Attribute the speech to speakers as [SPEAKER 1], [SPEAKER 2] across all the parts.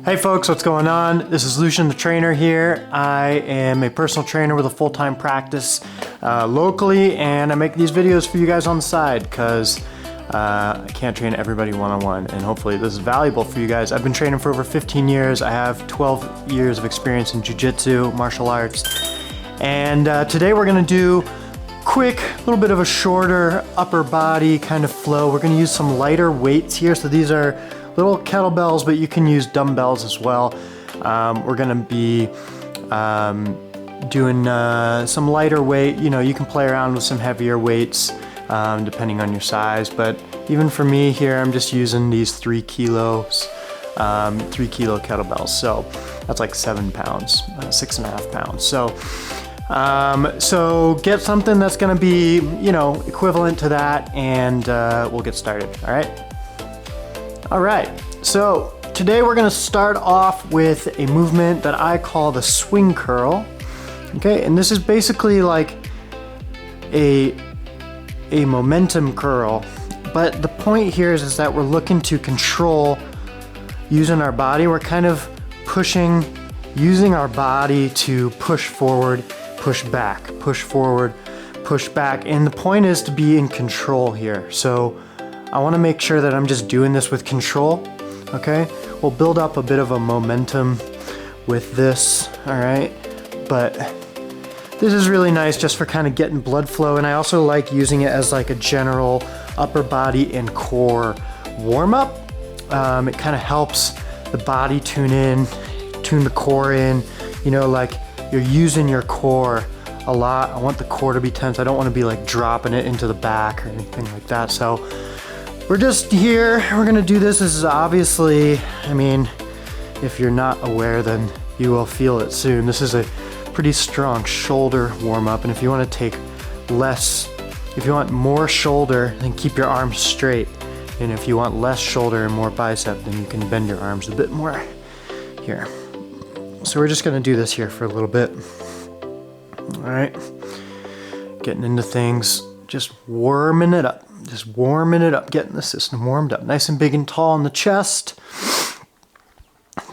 [SPEAKER 1] Hey folks, what's going on? This is Lucian the trainer here. I am a personal trainer with a full-time practice locally, and I make these videos for you guys on the side because I can't train everybody one-on-one, and hopefully this is valuable for you guys. I've been training for over 15 years. I have 12 years of experience in jiu-jitsu, martial arts, and today we're gonna do quick, little bit of a shorter upper body kind of flow. We're gonna use some lighter weights here. So these are little kettlebells, but you can use dumbbells as well. We're gonna be doing some lighter weight. You know, you can play around with some heavier weights depending on your size, but even for me here, I'm just using these 3 kilo kettlebells. So that's like 7 pounds, 6.5 pounds. So get something that's gonna be, you know, equivalent to that, and we'll get started, all right? All right, so today we're gonna start off with a movement that I call the swing curl, okay? And this is basically like a momentum curl, but the point here is that we're looking to control using our body. We're kind of pushing, using our body to push forward, push back, push forward, push back. And the point is to be in control here. So I want to make sure that I'm just doing this with control, okay? We'll build up a bit of a momentum with this, all right? But this is really nice just for kind of getting blood flow, and I also like using it as like a general upper body and core warm-up. It kind of helps the body tune in, tune the core in, you know, like you're using your core a lot. I want the core to be tense. I don't want to be like dropping it into the back or anything like that. So we're just here, we're gonna do this. This is obviously, I mean, if you're not aware, then you will feel it soon. This is a pretty strong shoulder warm up, and if you wanna take less, if you want more shoulder, then keep your arms straight. And if you want less shoulder and more bicep, then you can bend your arms a bit more here. So we're just gonna do this here for a little bit. All right, getting into things, just warming it up. Just warming it up, getting the system warmed up. Nice and big and tall in the chest.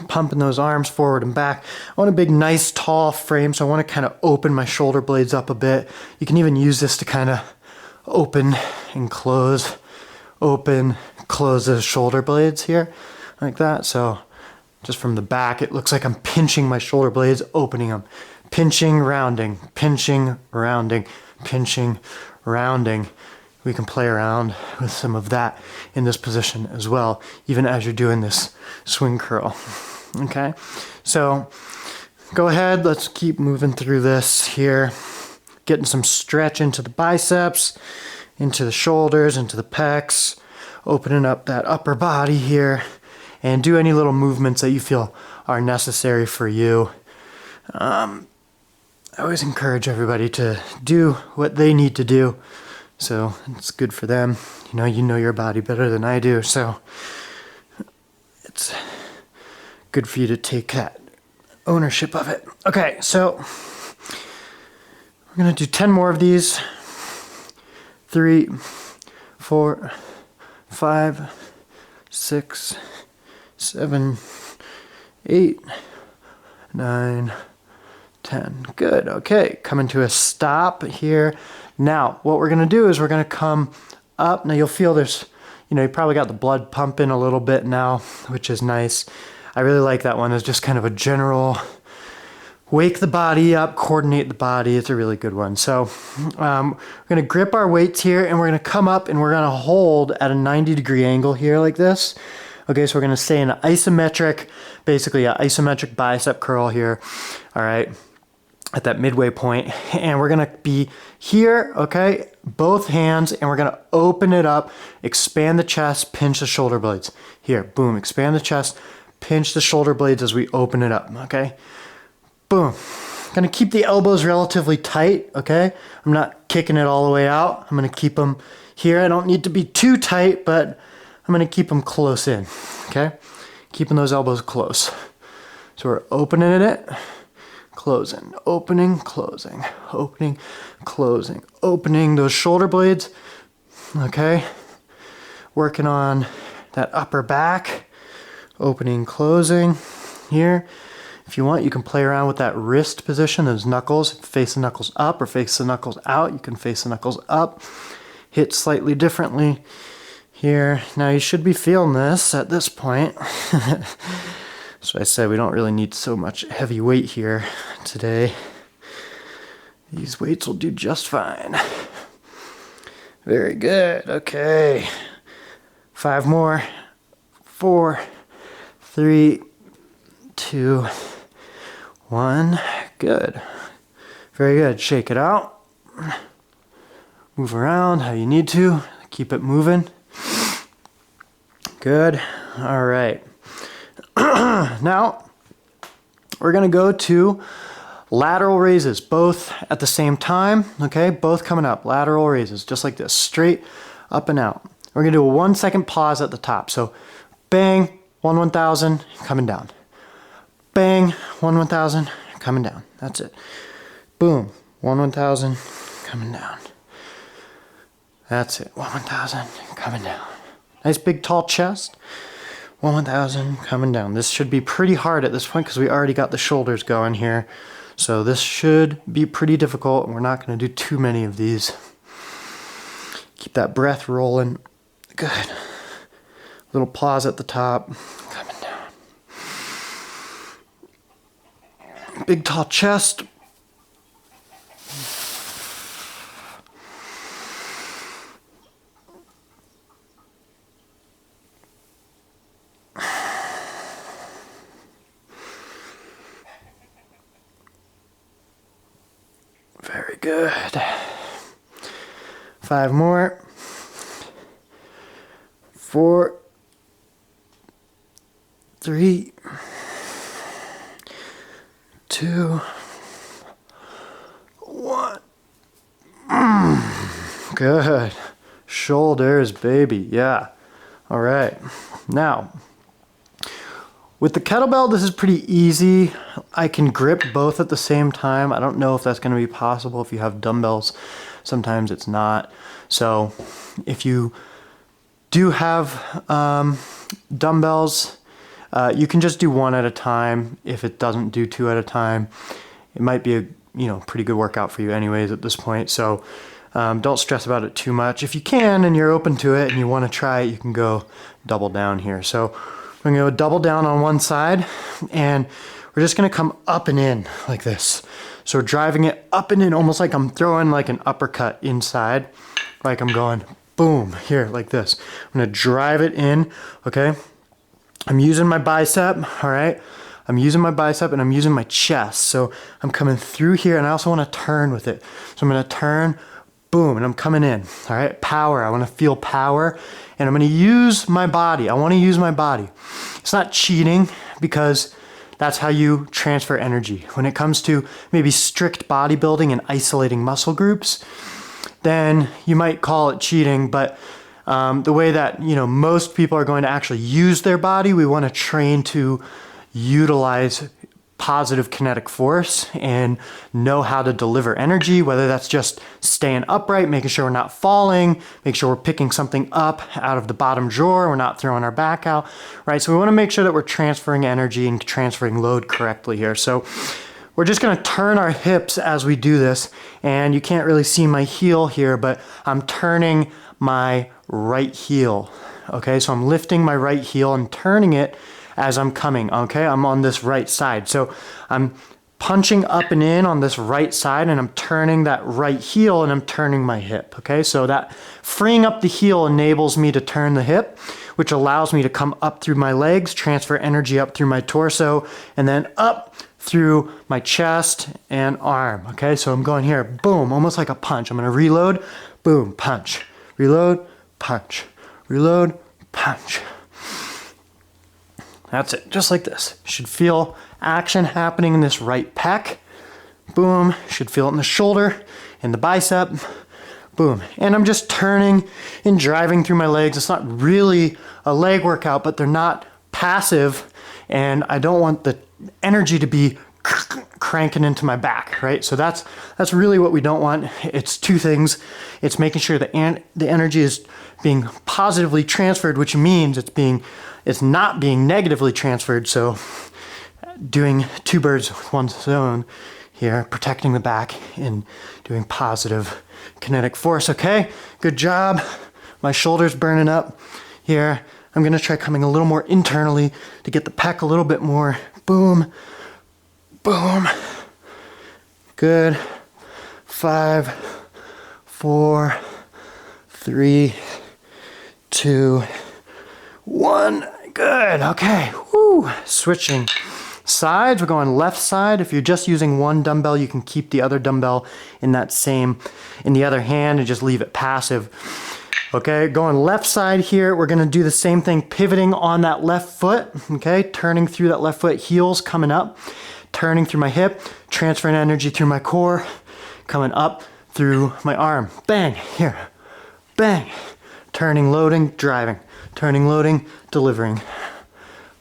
[SPEAKER 1] Pumping those arms forward and back. I want a big, nice, tall frame, so I want to kind of open my shoulder blades up a bit. You can even use this to kind of open and close, open, close the shoulder blades here, like that. So just from the back, it looks like I'm pinching my shoulder blades, opening them. Pinching, rounding, pinching, rounding, pinching, rounding. We can play around with some of that in this position as well, even as you're doing this swing curl, okay? So go ahead, let's keep moving through this here. Getting some stretch into the biceps, into the shoulders, into the pecs, opening up that upper body here, and do any little movements that you feel are necessary for you. I always encourage everybody to do what they need to do. So it's good for them. You know your body better than I do, so it's good for you to take that ownership of it. Okay, so we're gonna do 10 more of these. 3, 4, 5, 6, 7, 8, 9, 10. Good, okay, coming to a stop here. Now, what we're gonna do is we're gonna come up. Now you'll feel there's, you probably got the blood pumping a little bit now, which is nice. I really like that one. It's just kind of a general, wake the body up, coordinate the body. It's a really good one. So we're gonna grip our weights here, and we're gonna come up and we're gonna hold at a 90-degree angle here like this. Okay, so we're gonna stay in an isometric, basically an isometric bicep curl here, all right, at that midway point. And we're gonna be here, okay, both hands, and we're gonna open it up, expand the chest, pinch the shoulder blades. Here, boom, expand the chest, pinch the shoulder blades as we open it up, okay? Boom. Gonna keep the elbows relatively tight, okay? I'm not kicking it all the way out. I'm gonna keep them here. I don't need to be too tight, but I'm gonna keep them close in, okay? Keeping those elbows close. So we're opening it, closing, opening, closing, opening, closing, opening those shoulder blades, okay? Working on that upper back, opening, closing, here. If you want, you can play around with that wrist position, those knuckles. Face the knuckles up or face the knuckles out. You can face the knuckles up. Hit slightly differently here. Now you should be feeling this at this point. So I said we don't really need so much heavy weight here today. These weights will do just fine. Very good. Okay. 5 more. 4, 3, 2, 1. Good. Very good. Shake it out. Move around how you need to. Keep it moving. Good. All right. Now, we're going to go to lateral raises, both at the same time, okay? Both coming up, lateral raises, just like this, straight up and out. We're going to do a 1 second pause at the top. So, bang, 1,000, coming down. Bang, 1,000, coming down. That's it. Boom, 1,000, coming down. That's it, 1,000, coming down. Nice big tall chest. 1,000 coming down. This should be pretty hard at this point because we already got the shoulders going here. So this should be pretty difficult. We're not going to do too many of these. Keep that breath rolling. Good. Little pause at the top. Coming down. Big tall chest. Very good. 5 more. 4, 3, 2, 1. Good. Shoulders, baby. Yeah. All right. Now, with the kettlebell, this is pretty easy. I can grip both at the same time. I don't know if that's going to be possible if you have dumbbells. Sometimes it's not. So if you do have dumbbells, you can just do 1 at a time. If it doesn't do 2 at a time, it might be a pretty good workout for you anyways at this point. So don't stress about it too much. If you can and you're open to it and you want to try it, you can go double down here. So we're going to go double down on one side, and we're just going to come up and in like this. So we're driving it up and in, almost like I'm throwing like an uppercut inside, like I'm going boom here like this. I'm going to drive it in, okay? I'm using my bicep, all right? I'm using my bicep and I'm using my chest. So I'm coming through here, and I also want to turn with it. So I'm going to turn, boom, and I'm coming in, all right? Power, I want to feel power, and I'm going to use my body. I want to use my body. It's not cheating because that's how you transfer energy. When it comes to maybe strict bodybuilding and isolating muscle groups, then you might call it cheating, but the way that most people are going to actually use their body, we want to train to utilize positive kinetic force and know how to deliver energy, whether that's just staying upright, making sure we're not falling, make sure we're picking something up out of the bottom drawer, we're not throwing our back out, right? So we want to make sure that we're transferring energy and transferring load correctly here. So we're just going to turn our hips as we do this, and you can't really see my heel here, but I'm turning my right heel, okay? So I'm lifting my right heel and turning it as I'm coming, okay? I'm on this right side. So I'm punching up and in on this right side, and I'm turning that right heel, and I'm turning my hip, okay? So that freeing up the heel enables me to turn the hip, which allows me to come up through my legs, transfer energy up through my torso, and then up through my chest and arm, okay? So I'm going here, boom, almost like a punch. I'm gonna reload, boom, punch, reload, punch, reload, punch. That's it, just like this. Should feel action happening in this right pec. Boom, should feel it in the shoulder, in the bicep. Boom, and I'm just turning and driving through my legs. It's not really a leg workout, but they're not passive, and I don't want the energy to be cranking into my back, right? So that's really what we don't want. It's 2 things. It's making sure that the energy is being positively transferred, which means it's not being negatively transferred. So doing two birds with one stone here, protecting the back and doing positive kinetic force. Okay, good job. My shoulder's burning up here. I'm gonna try coming a little more internally to get the pec a little bit more. Boom, boom. Good. 5, 4, 3, 2, 1. Good. Okay. Woo. Switching sides. We're going left side. If you're just using one dumbbell, you can keep the other dumbbell in the other hand and just leave it passive. Okay, going left side here, we're gonna do the same thing, pivoting on that left foot, okay? Turning through that left foot, heels coming up, turning through my hip, transferring energy through my core, coming up through my arm. Bang, here, bang. Turning, loading, driving. Turning, loading, delivering.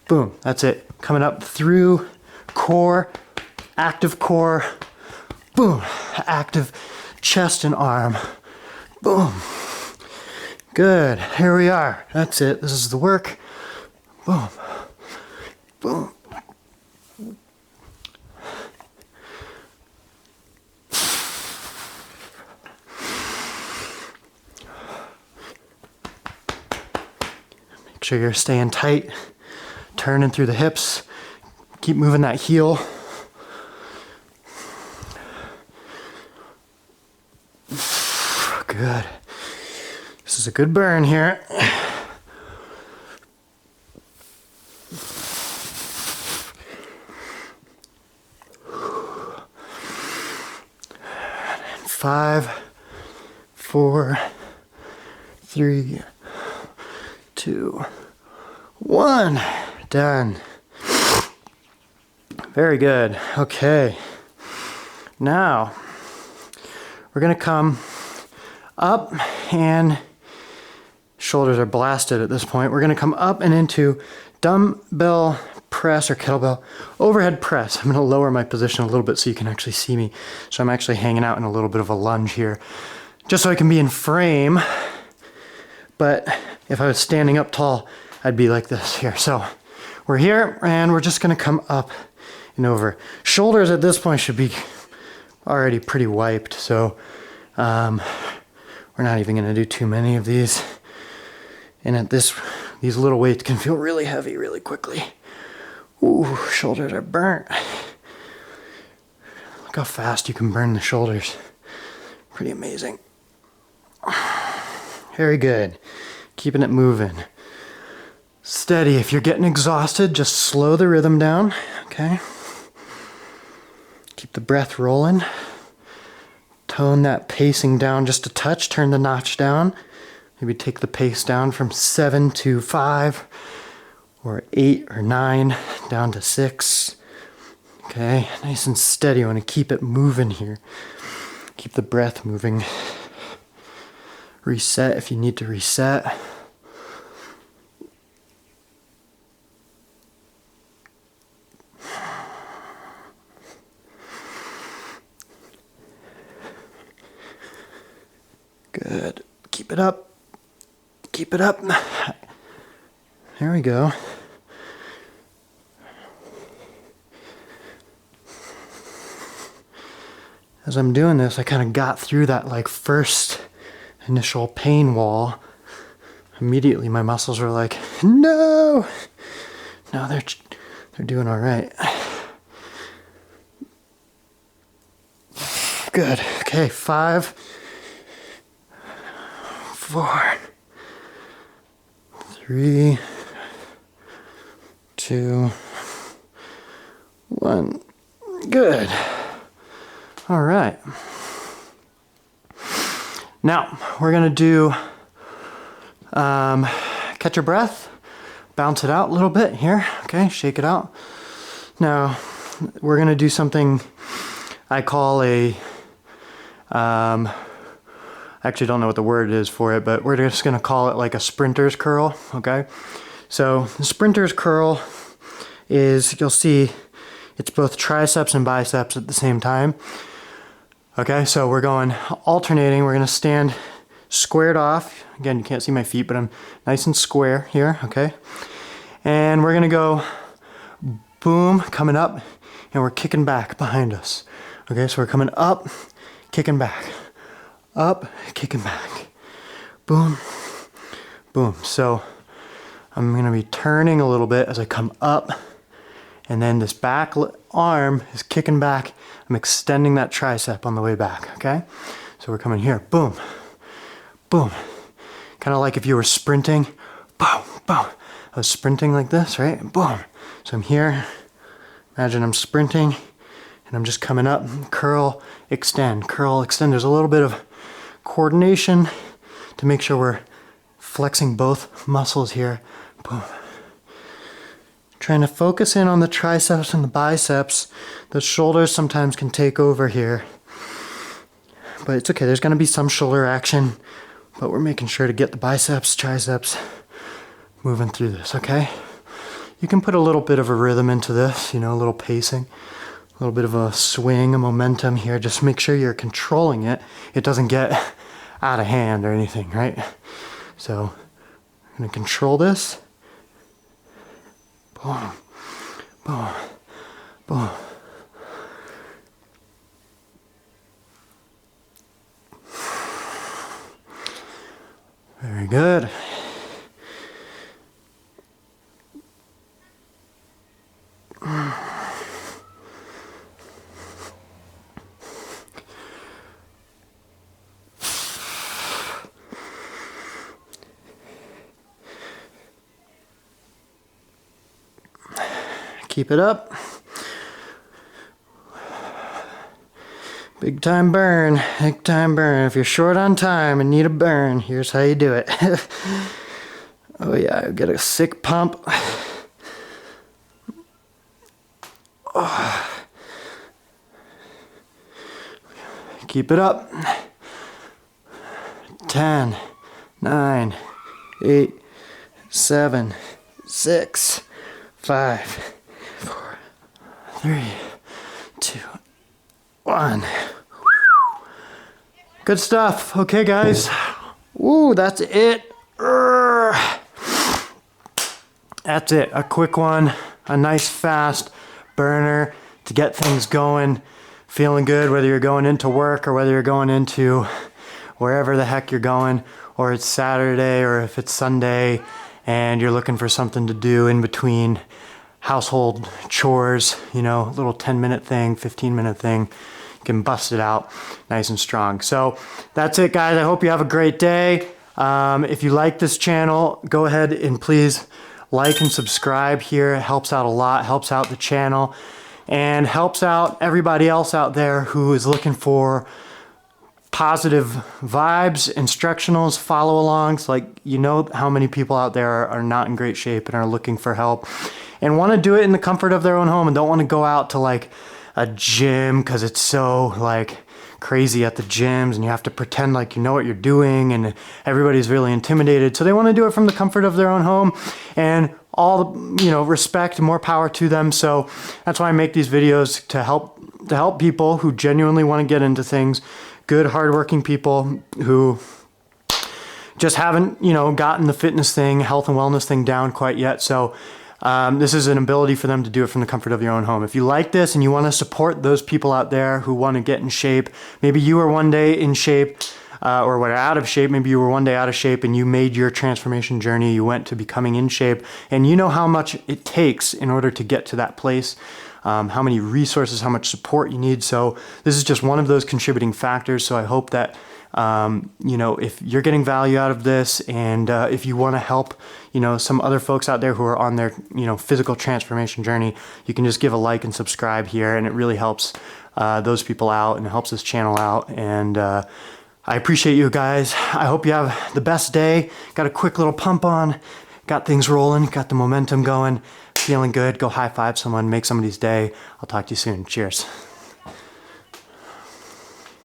[SPEAKER 1] Boom, that's it. Coming up through core, active core, boom, active chest and arm, boom. Good, here we are. That's it, this is the work. Boom, boom. Make sure you're staying tight, turning through the hips. Keep moving that heel. Good. This is a good burn here. Five, 4, 3, 2, 1. Done. Very good. Okay. Now, we're going to come up and shoulders are blasted at this point. We're going to come up and into dumbbell press or kettlebell overhead press. I'm going to lower my position a little bit so you can actually see me. So I'm actually hanging out in a little bit of a lunge here, just so I can be in frame. But if I was standing up tall, I'd be like this here. So we're here and we're just going to come up and over. Shoulders at this point should be already pretty wiped. So we're not even going to do too many of these. And at these little weights can feel really heavy really quickly. Ooh, shoulders are burnt. Look how fast you can burn the shoulders. Pretty amazing. Very good. Keeping it moving. Steady. If you're getting exhausted, just slow the rhythm down, okay? Keep the breath rolling. Tone that pacing down just a touch. Turn the notch down. Maybe take the pace down from 7 to 5, or 8 or 9, down to 6. Okay, nice and steady. I want to keep it moving here. Keep the breath moving. Reset if you need to reset. Good. Keep it up. Keep it up. There we go. As I'm doing this, I kind of got through that like first initial pain wall. Immediately my muscles were like, no! No, they're doing all right. Good. Okay, 5, 4, 3, 2, 1. Good. All right. Now we're gonna do catch your breath, bounce it out a little bit here. Okay, shake it out. Now we're gonna do something I call a I actually don't know what the word is for it, but we're just gonna call it like a sprinter's curl, okay? So the sprinter's curl is, you'll see, it's both triceps and biceps at the same time. Okay, so we're going alternating. We're gonna stand squared off. Again, you can't see my feet, but I'm nice and square here, okay? And we're gonna go boom, coming up, and we're kicking back behind us. Okay, so we're coming up, kicking back, up, kicking back, boom, boom. So I'm gonna be turning a little bit as I come up, and then this back arm is kicking back. I'm extending that tricep on the way back, okay? So we're coming here, boom, boom. Kind of like if you were sprinting, boom, boom. I was sprinting like this, right? Boom. So I'm here, imagine I'm sprinting, and I'm just coming up, curl, extend, curl, extend. There's a little bit of coordination to make sure we're flexing both muscles here, boom. Trying to focus in on the triceps and the biceps. The shoulders sometimes can take over here, but it's okay. There's gonna be some shoulder action, but we're making sure to get the biceps, triceps moving through this, okay? You can put a little bit of a rhythm into this, you know, a little pacing, a little bit of a swing, a momentum here. Just make sure you're controlling it. It doesn't get out of hand or anything, right? So I'm gonna control this. Boom, boom, boom. Very good. Keep it up. Big time burn, big time burn. If you're short on time and need a burn, here's how you do it. Oh yeah, get a sick pump. Oh. Keep it up. 10, 9, 8, 7, 6, 5, 4, 3, 2, 1. Good stuff. Okay, guys. Ooh, that's it. That's it. A quick one. A nice fast burner to get things going. Feeling good, whether you're going into work or whether you're going into wherever the heck you're going, or it's Saturday or if it's Sunday and you're looking for something to do in between household chores, you know, a little 10-minute thing, 15-minute thing. You can bust it out nice and strong. So that's it, guys. I hope you have a great day. If you like this channel, go ahead and please like and subscribe here. It helps out a lot, helps out the channel, and helps out everybody else out there who is looking for positive vibes, instructionals, follow-alongs. Like, you know how many people out there are not in great shape and are looking for help and want to do it in the comfort of their own home and don't want to go out to like a gym because it's so like crazy at the gyms and you have to pretend like you know what you're doing and everybody's really intimidated. So they want to do it from the comfort of their own home, and all the, you know, respect, more power to them. So that's why I make these videos, to help people who genuinely want to get into things, good, hardworking people who just haven't, you know, gotten the fitness thing, health and wellness thing down quite yet. So this is an ability for them to do it from the comfort of your own home. If you like this and you want to support those people out there who want to get in shape, maybe you were one day in shape or were out of shape, maybe you were one day out of shape and you made your transformation journey, you went to becoming in shape, and you know how much it takes in order to get to that place, how many resources, how much support you need. So this is just one of those contributing factors. So I hope that you know, if you're getting value out of this, and if you want to help, you know, some other folks out there who are on their, you know, physical transformation journey, you can just give a like and subscribe here, and it really helps those people out and it helps this channel out. And I appreciate you guys. I hope you have the best day. Got a quick little pump on, got things rolling, got the momentum going, feeling good. Go high five someone, make somebody's day. I'll talk to you soon. Cheers.